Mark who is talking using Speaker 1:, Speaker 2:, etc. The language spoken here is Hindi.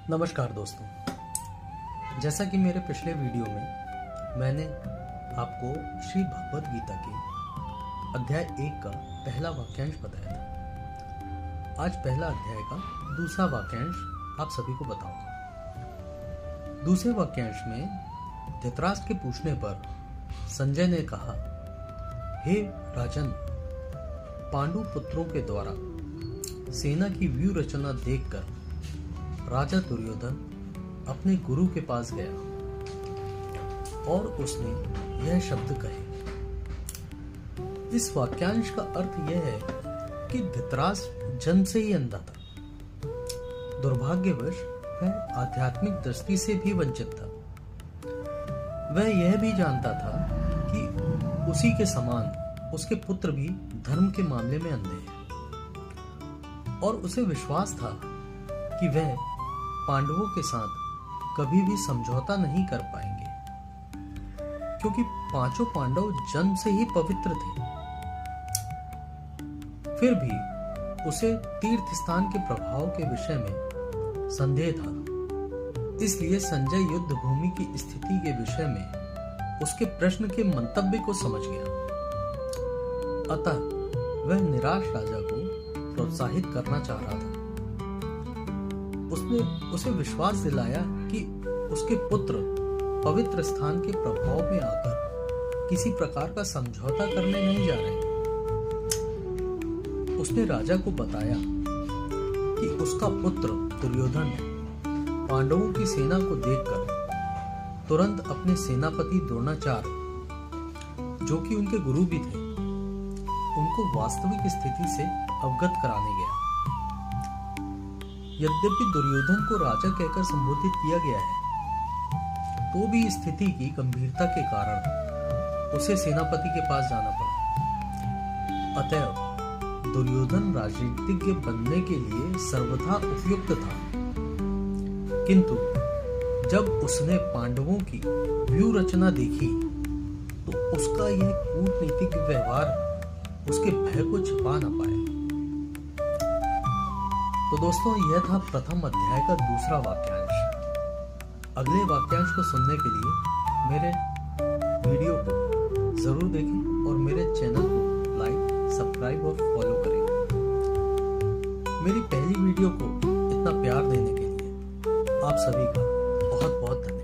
Speaker 1: नमस्कार दोस्तों, जैसा कि मेरे पिछले वीडियो में मैंने आपको श्री भगवद गीता के अध्याय 1 का पहला वाक्यांश बताया था। आज पहला अध्याय का दूसरा वाक्यांश आप सभी को बताऊंगा। दूसरे वाक्यांश में धृतराष्ट्र के पूछने पर संजय ने कहा, हे राजन, पांडु पुत्रों के द्वारा सेना की व्यूह रचना देखकर राजा दुर्योधन अपने गुरु के पास गया और उसने यह शब्द कहे। इस वाक्यांश का अर्थ यह है कि धृतराष्ट्र जन्म से ही अंधा था। दुर्भाग्यवश वह आध्यात्मिक दृष्टि से भी वंचित था। वह यह भी जानता था कि उसी के समान उसके पुत्र भी धर्म के मामले में अंधे हैं और उसे विश्वास था कि वह पांडवों के साथ कभी भी समझौता नहीं कर पाएंगे, क्योंकि पांचों पांडव जन्म से ही पवित्र थे। फिर भी उसे तीर्थ स्थान के प्रभाव के विषय में संदेह था। इसलिए संजय युद्ध भूमि की स्थिति के विषय में उसके प्रश्न के मंतव्य को समझ गया। अतः वह निराश राजा को प्रोत्साहित करना चाह रहा था। उसने उसे विश्वास दिलाया कि उसके पुत्र पवित्र स्थान के प्रभाव में आकर किसी प्रकार का समझौता करने नहीं जा रहे। उसने राजा को बताया कि उसका पुत्र दुर्योधन पांडवों की सेना को देखकर तुरंत अपने सेनापति द्रोणाचार्य, जो कि उनके गुरु भी थे, उनको वास्तविक स्थिति से अवगत कराने गया। यद्यपि दुर्योधन को राजा कहकर संबोधित किया गया है, तो भी स्थिति की गंभीरता के कारण उसे सेनापति के पास जाना पड़ा। अतएव दुर्योधन राजनीतिज्ञ बनने के लिए सर्वथा उपयुक्त था, किंतु जब उसने पांडवों की व्यूह रचना देखी तो उसका यह कूटनीतिक व्यवहार उसके भय को छिपा न पाया। तो दोस्तों, यह था प्रथम अध्याय का दूसरा वाक्यांश। अगले वाक्यांश को सुनने के लिए मेरे वीडियो को जरूर देखें और मेरे चैनल को लाइक, सब्सक्राइब और फॉलो करें। मेरी पहली वीडियो को इतना प्यार देने के लिए आप सभी का बहुत बहुत धन्यवाद।